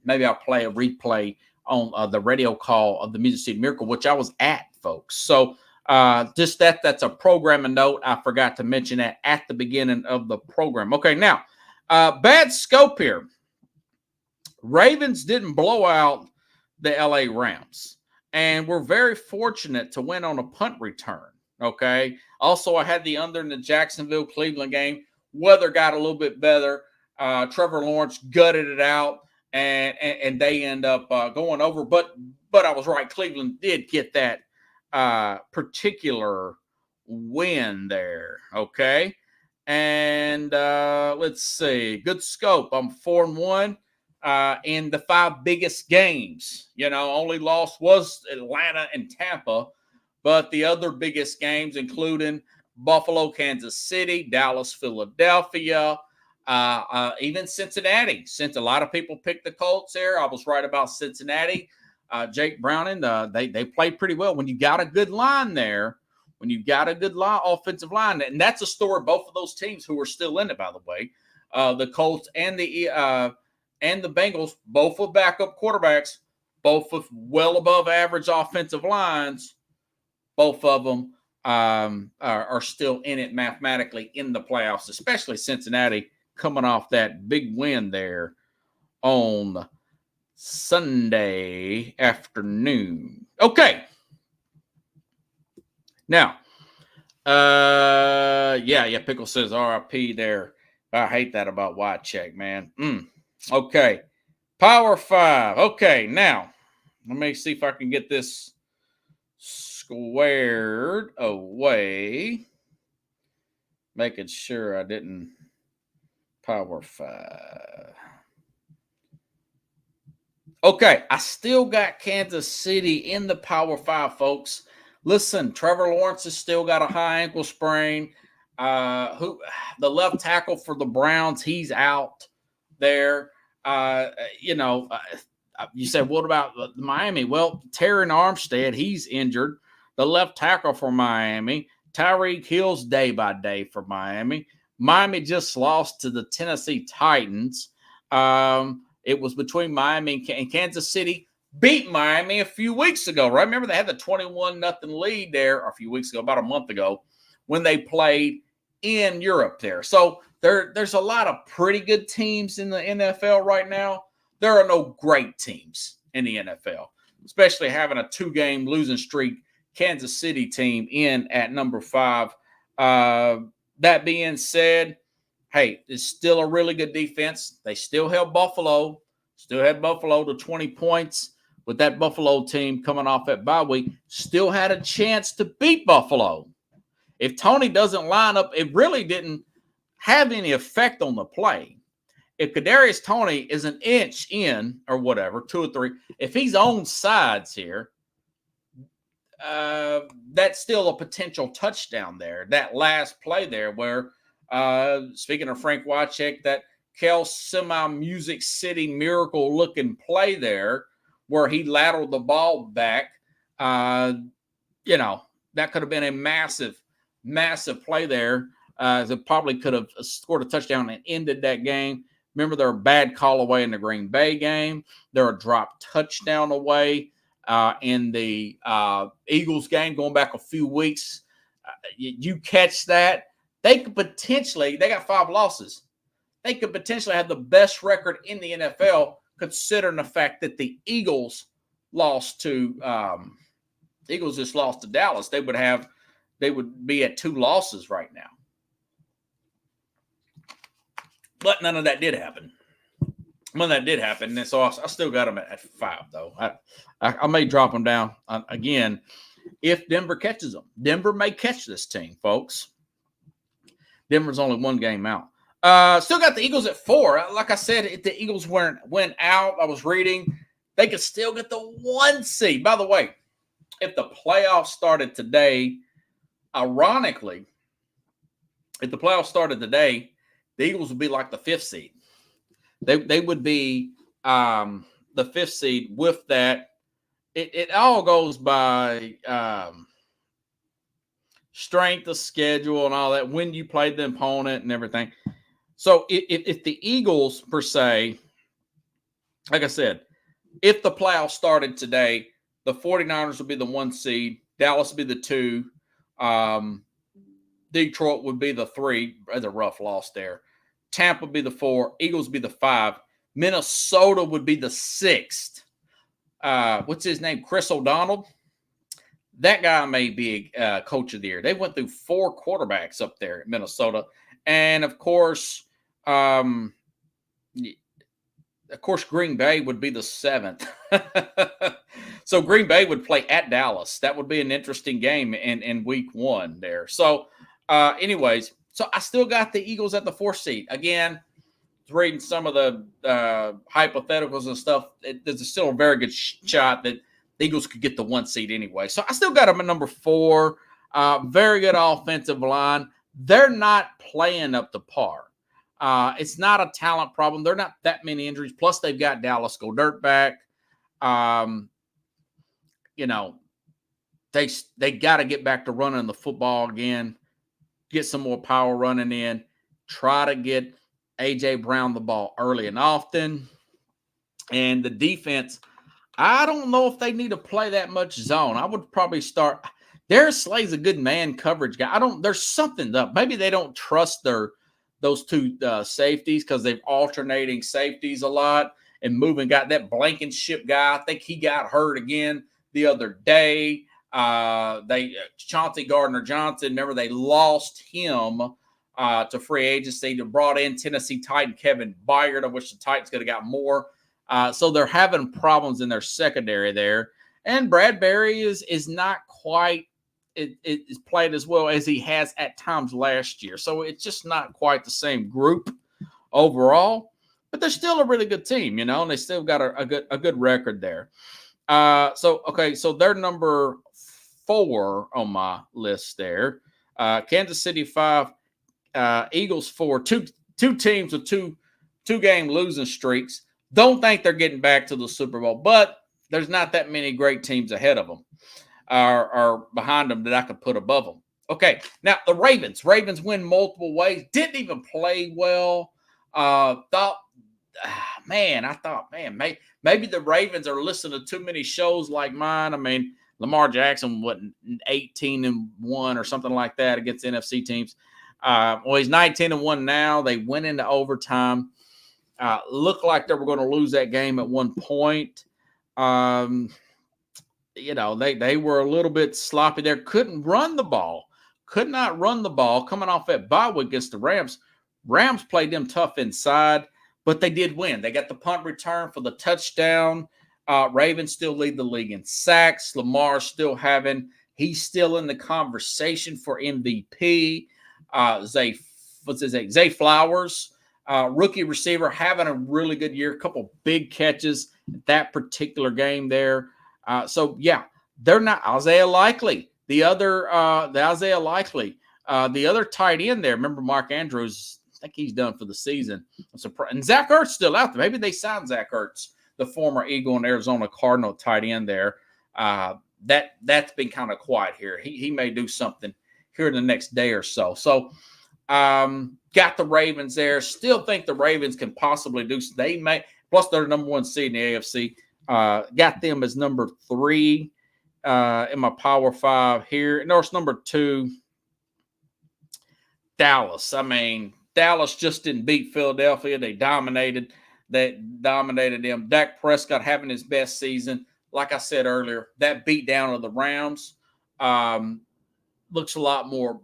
Maybe I'll play a replay on the radio call of the Music City Miracle, which I was at, folks. So just that's a programming note. I forgot to mention that at the beginning of the program. Okay, now, bad scope here. Ravens didn't blow out the LA Rams, and we're very fortunate to win on a punt return. Okay. Also, I had the under in the Jacksonville-Cleveland game. Weather got a little bit better. Trevor Lawrence gutted it out, and they end up going over. But I was right. Cleveland did get that particular win there. Okay. And let's see. Good scope. I'm 4-1 in the 5 biggest games. Only loss was Atlanta and Tampa. But the other biggest games, including Buffalo, Kansas City, Dallas, Philadelphia, even Cincinnati. Since a lot of people picked the Colts there, I was right about Cincinnati. Jake Browning, they played pretty well. When you got a good line there, offensive line, and that's a story of both of those teams who are still in it, by the way, the Colts and the Bengals, both with backup quarterbacks, both with well above average offensive lines. Both of them are still in it mathematically in the playoffs, especially Cincinnati coming off that big win there on Sunday afternoon. Okay. Now, Pickle says RIP there. I hate that about Wycheck, man. Okay. Power 5. Okay, now, let me see if I can get this squared away, making sure I didn't Power 5. Okay, I still got Kansas City in the Power 5, folks. Listen, Trevor Lawrence has still got a high ankle sprain. The left tackle for the Browns, he's out there. You said, what about Miami? Well, Terran Armstead, he's injured. The left tackle for Miami. Tyreek Hill's day by day for Miami. Miami just lost to the Tennessee Titans. It was between Miami and Kansas City. Beat Miami a few weeks ago, right? Remember, they had the 21-0 lead there a few weeks ago, about a month ago, when they played in Europe there. So there's a lot of pretty good teams in the NFL right now. There are no great teams in the NFL, especially having a 2-game losing streak Kansas City team in at number 5. That being said, hey, it's still a really good defense. They still held Buffalo, to 20 points with that Buffalo team coming off that bye week. Still had a chance to beat Buffalo. If Tony doesn't line up, it really didn't have any effect on the play. If Kadarius Toney is an inch in or whatever, 2 or 3, if he's on sides here, that's still a potential touchdown there. That last play there where, speaking of Frank Wycheck, that Kel Semi Music City Miracle looking play there where he lateraled the ball back. You know, that could have been a massive, massive play there. That probably could have scored a touchdown and ended that game. Remember, they're a bad call away in the Green Bay game. They're a drop touchdown away in the Eagles game going back a few weeks. You catch that, they could potentially, they got 5 losses. They could potentially have the best record in the NFL, considering the fact that the Eagles lost to Eagles just lost to Dallas. They would be at 2 losses right now. But none of that did happen. None of that did happen. And so I still got them at 5, though. I may drop them down again if Denver catches them. Denver may catch this team, folks. Denver's only 1 game out. Still got the Eagles at 4. Like I said, if the Eagles went out, I was reading, they could still get the 1 seed. By the way, if the playoffs started today, ironically, if the playoffs started today, the Eagles would be like the 5th seed. They would be the 5th seed with that. It all goes by strength of schedule and all that, when you played the opponent and everything. So if the Eagles, per se, like I said, if the playoffs started today, the 49ers would be the 1 seed. Dallas would be the 2. Detroit would be the 3. That's a rough loss there. Tampa would be the 4. Eagles would be the 5. Minnesota would be the 6th. What's his name? Chris O'Donnell. That guy may be coach of the year. They went through 4 quarterbacks up there in Minnesota. And, of course, Green Bay would be the 7th. So Green Bay would play at Dallas. That would be an interesting game in week 1 there. So, anyways, so I still got the Eagles at the 4th seed. Again, reading some of the hypotheticals and stuff, there's still a very good shot that the Eagles could get the 1 seed anyway. So I still got them at number 4. Very good offensive line. They're not playing up to par. It's not a talent problem. They're not that many injuries. Plus, they've got Dallas Goedert back. You know, they got to get back to running the football again. Get some more power running in. Try to get A.J. Brown the ball early and often. And the defense, I don't know if they need to play that much zone. I would probably start. Darius Slay's a good man coverage guy. There's something up. Maybe they don't trust those 2 safeties because they've alternating safeties a lot and got that Blankenship guy. I think he got hurt again the other day. Chauncey Gardner-Johnson, remember they lost him to free agency. They brought in Tennessee Titan Kevin Byard. I wish the Titans could have got more. So they're having problems in their secondary there. And Bradbury is not quite is played as well as he has at times last year. So it's just not quite the same group overall. But they're still a really good team, and they still got a good record there. So they're number 4 on my list there. Kansas City 5, Eagles 4. Two teams with two game losing streaks. Don't think they're getting back to the Super Bowl, but there's not that many great teams ahead of them or behind them that I could put above them. Okay, now the Ravens. Ravens win multiple ways. Didn't even play well. I thought, maybe the Ravens are listening to too many shows like mine. I mean, Lamar Jackson, 18-1 or something like that against NFC teams. He's 19-1 now. They went into overtime. Looked like they were going to lose that game at one point. They were a little bit sloppy there. Couldn't run the ball. Could not run the ball coming off that bye week against the Rams. Rams played them tough inside, but they did win. They got the punt return for the touchdown. Ravens still lead the league in sacks. Lamar's still he's still in the conversation for MVP. Zay Flowers, rookie receiver, having a really good year. A couple big catches that particular game there. They're not Isaiah Likely. The other tight end there. Remember Mark Andrews? I think he's done for the season. And Zach Ertz still out there. Maybe they signed Zach Ertz. the former Eagle and Arizona Cardinal tight end there. That's been kind of quiet here. He may do something here in the next day or so. So got the Ravens there. Still think the Ravens can possibly do. They may, plus they're the number 1 seed in the AFC. Got them as number 3 in my Power 5 here. No, it's number 2. Dallas. I mean, Dallas just didn't beat Philadelphia. They dominated them. Dak Prescott having his best season. Like I said earlier, that beatdown of the Rams looks a lot more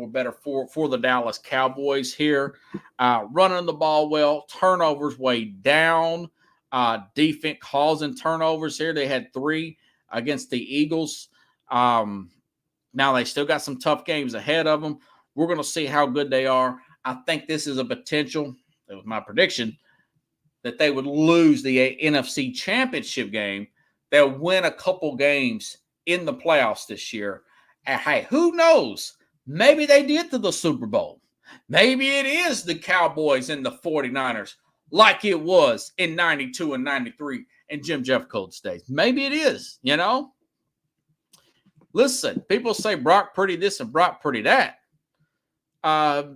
better for the Dallas Cowboys here. Running the ball well, turnovers way down. Defense causing turnovers here. They had 3 against the Eagles. Now they still got some tough games ahead of them. We're going to see how good they are. I think this is a potential, that was my prediction, that they would lose the NFC Championship game. They'll win a couple games in the playoffs this year. And hey, who knows? Maybe they did to the Super Bowl. Maybe it is the Cowboys and the 49ers like it was in 92 and 93 in Jim Jeffcoat's days. Maybe it is, you know? Listen, people say Brock Purdy this and Brock Purdy that. Brock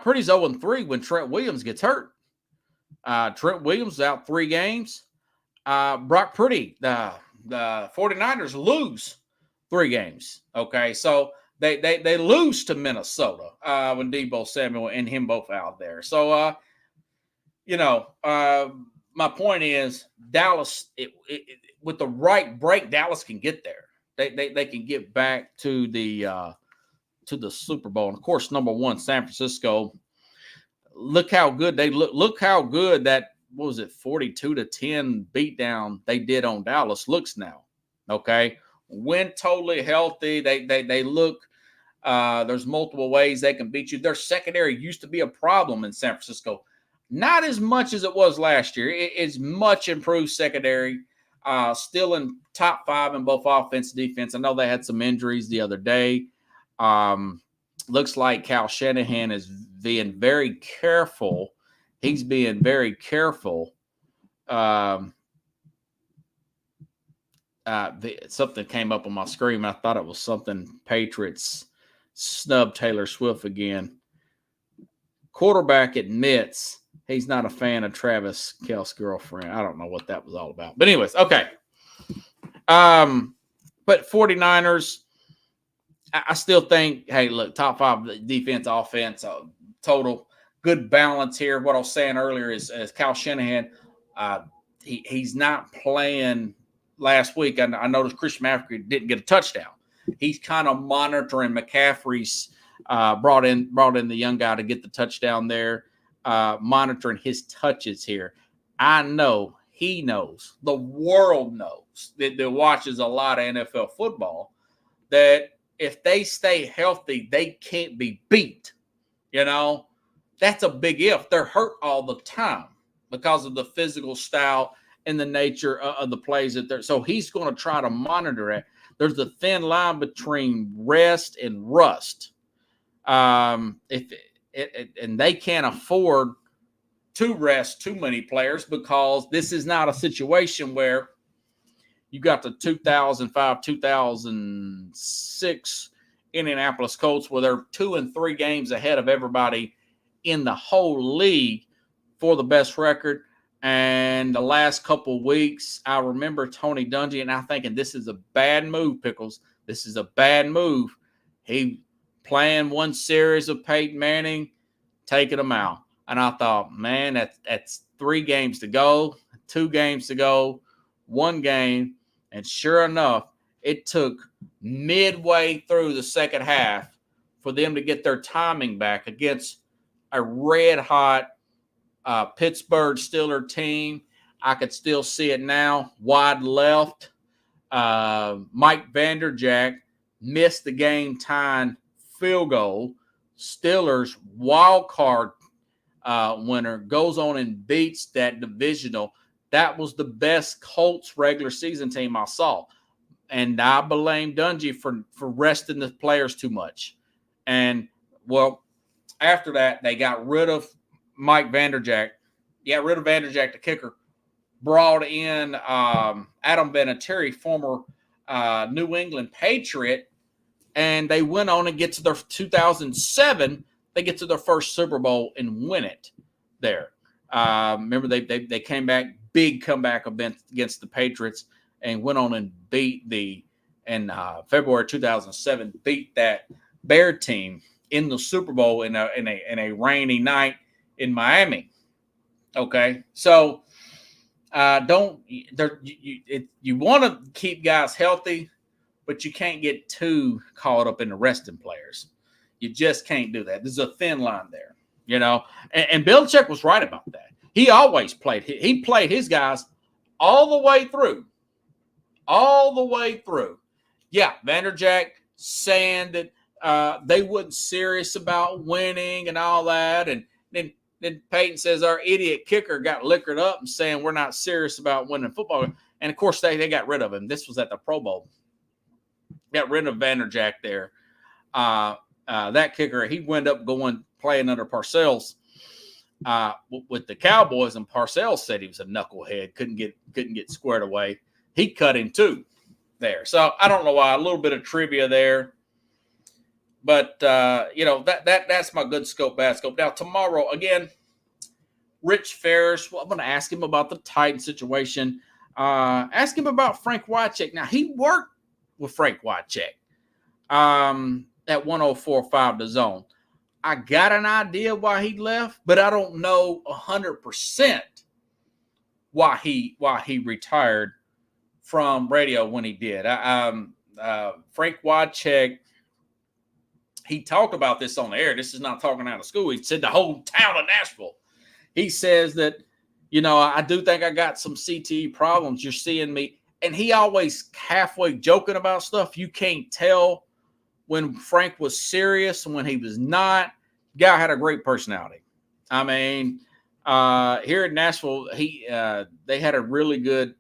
Purdy's 0-3 when Trent Williams gets hurt. Trent Williams is out 3 games. Brock Purdy, the 49ers lose 3 games. Okay, so they lose to Minnesota when Deebo Samuel and him both out there. So, my point is Dallas, with the right break, Dallas can get there. They can get back to the Super Bowl. And of course, number 1, San Francisco. Look how good they look. Look how good that, what was it, 42-10 beatdown they did on Dallas looks now. Okay. When totally healthy, they look, there's multiple ways they can beat you. Their secondary used to be a problem in San Francisco. Not as much as it was last year. It's much improved secondary. Still in top 5 in both offense and defense. I know they had some injuries the other day. Looks like Kyle Shanahan is being very careful. He's being very careful. Something came up on my screen. I thought it was something Patriots snub Taylor Swift again. Quarterback admits he's not a fan of Travis Kelce's girlfriend. I don't know what that was all about. But anyways, okay. But 49ers, I still think, hey, look, top 5 defense, offense, total good balance here. What I was saying earlier is Kyle Shanahan, he's not playing last week. I noticed Christian McCaffrey didn't get a touchdown. He's kind of monitoring McCaffrey's brought in the young guy to get the touchdown there, monitoring his touches here. I know he knows, the world knows that watches a lot of NFL football, that if they stay healthy, they can't be beat. You know, that's a big if. They're hurt all the time because of the physical style and the nature of the plays that they're. So he's going to try to monitor it. There's a thin line between rest and rust. And they can't afford to rest too many players, because this is not a situation where you got the 2005, 2006 Indianapolis Colts where they're 2 and 3 games ahead of everybody in the whole league for the best record. And the last couple of weeks, I remember Tony Dungy, and I'm thinking, this is a bad move, Pickles. This is a bad move. He playing one series of Peyton Manning, taking them out. And I thought, man, that's 3 games to go, 2 games to go, 1 game. And sure enough, it took midway through the second half for them to get their timing back against a red-hot Pittsburgh Steelers team. I could still see it now. Wide left. Mike Vanderjagt missed the game-tying field goal. Steelers wild card winner goes on and beats that divisional. That was the best Colts regular season team I saw. And I blame Dungy for resting the players too much. And, well, after that, they got rid of Mike Vanderjagt got rid of Vanderjagt, the kicker, brought in Adam Vinatieri, former New England Patriot, and they went on and get to their 2007. They get to their first Super Bowl and win it there. Remember, they came back, big comeback event against the Patriots, and went on and beat in February 2007, beat that Bear team in the Super Bowl in a rainy night in Miami. Okay, so you want to keep guys healthy, but you can't get too caught up in the resting players. You just can't do that. There's a thin line there, you know. And Belichick was right about that. He always played. He played his guys all the way through. All the way through. Yeah, Vanderjagt saying that they wasn't serious about winning and all that. And then Peyton says our idiot kicker got liquored up and saying we're not serious about winning football. And, of course, they got rid of him. This was at the Pro Bowl. Got rid of Vanderjagt there. That kicker, he wound up playing under Parcells with the Cowboys, and Parcells said he was a knucklehead, couldn't get squared away. He cut him too there. So I don't know why. A little bit of trivia there. But that's my good scope, bad scope. Now tomorrow, again, Rich Ferris, I'm going to ask him about the Titan situation. Ask him about Frank Wycheck. Now, he worked with Frank Wycheck at 104.5 The Zone. I got an idea why he left, but I don't know 100% why he retired from radio when he did. Frank Wycheck, he talked about this on the air. This is not talking out of school. He said the whole town of Nashville. He says that, I do think I got some CTE problems. You're seeing me. And he always halfway joking about stuff. You can't tell when Frank was serious and when he was not. Guy had a great personality. I mean, here in Nashville, they had a really good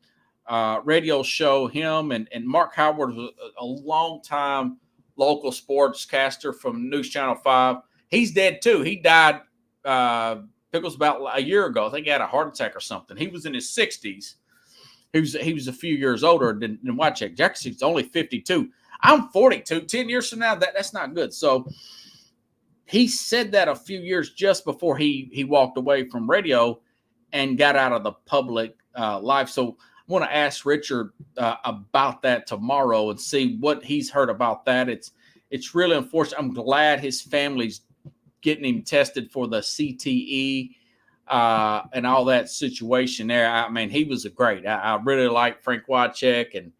radio show. Him and Mark Howard was a long-time local sportscaster from News Channel 5. He's dead too. He died, Pickles, about a year ago. I think he had a heart attack or something. He was in his 60s. He was a few years older than Wycheck. Jackson's only 52. I'm 42. 10 years from now, that's not good. So he said that a few years just before he walked away from radio and got out of the public life. So I want to ask Richard about that tomorrow and see what he's heard about that. It's really unfortunate. I'm glad his family's getting him tested for the CTE and all that situation there. I mean, he was a great. I really like Frank Wycheck, and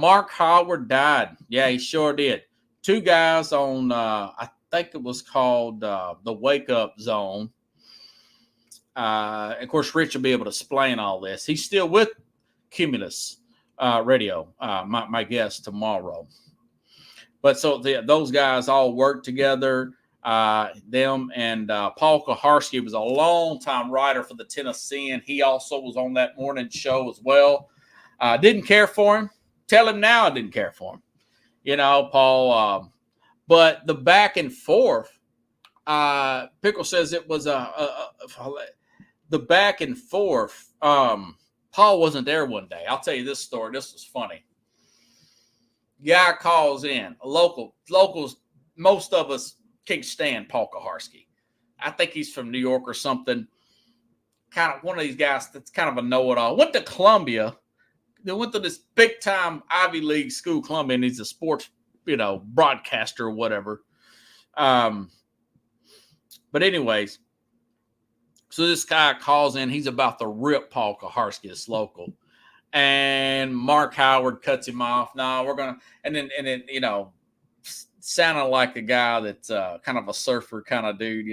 Mark Howard died. Yeah, he sure did. Two guys on, I think it was called the Wake Up Zone. Of course, Rich will be able to explain all this. He's still with Cumulus Radio, my guest tomorrow. But so those guys all work together. Them and Paul Kuharsky was a long-time writer for the Tennessean. He also was on that morning show as well. Didn't care for him. Tell him now I didn't care for him. Paul. But the back and forth, Pickle says it was the back and forth. Paul wasn't there one day. I'll tell you this story. This was funny. Guy calls in. Locals, most of us can't stand Paul Kuharsky. I think he's from New York or something. Kind of one of these guys that's kind of a know-it-all. Went to Columbia. They went to this big-time Ivy League school, Columbia, and he's a sports, broadcaster or whatever. But anyways, so this guy calls in. He's about to rip Paul Kuharsky, this local. And Mark Howard cuts him off. No, we're going to – and then sounded like a guy that's kind of a surfer kind of dude,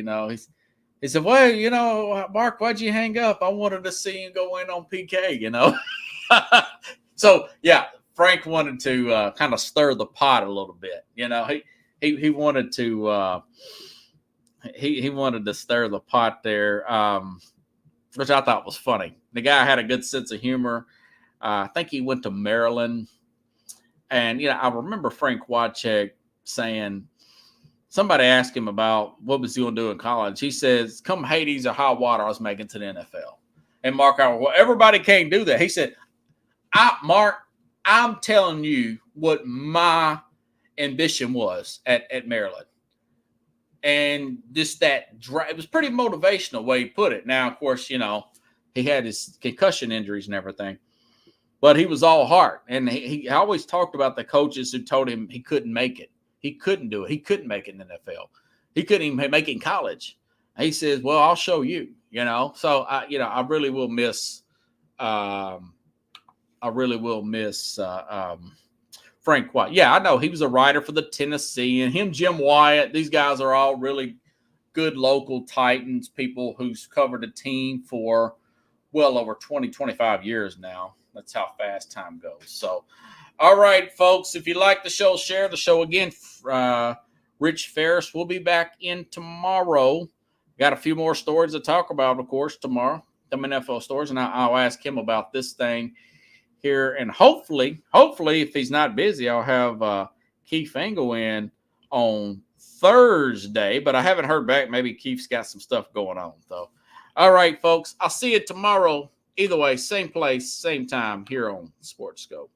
He said, well, Mark, why'd you hang up? I wanted to see you go in on PK, So, yeah, Frank wanted to kind of stir the pot a little bit. He wanted to he wanted to stir the pot there, which I thought was funny. The guy had a good sense of humor. I think he went to Maryland. And, I remember Frank Wycheck saying somebody asked him about what was he going to do in college. He says, come Hades or high water, I was making to the NFL. And Mark Howard, well, everybody can't do that. He said, Mark, I'm telling you what my ambition was at Maryland. And just that, it was pretty motivational way he put it. Now, of course, you know, he had his concussion injuries and everything, but he was all heart. And he always talked about the coaches who told him he couldn't make it. He couldn't do it. He couldn't make it in the NFL. He couldn't even make it in college. And he says, well, I'll show you, you know. So, I really will miss Frank White. Yeah, I know he was a writer for the Tennessee, and him, Jim Wyatt. These guys are all really good local Titans, people who's covered the team for well over 20, 25 years now. That's how fast time goes. So, all right, folks, if you like the show, share the show. Again, Rich Ferris will be back in tomorrow. Got a few more stories to talk about, of course, tomorrow. Some NFL stories, and I'll ask him about this thing here, and hopefully, if he's not busy, I'll have Keith Engel in on Thursday, but I haven't heard back. Maybe Keith's got some stuff going on. So, all right, folks, I'll see you tomorrow. Either way, same place, same time here on Sports Scope.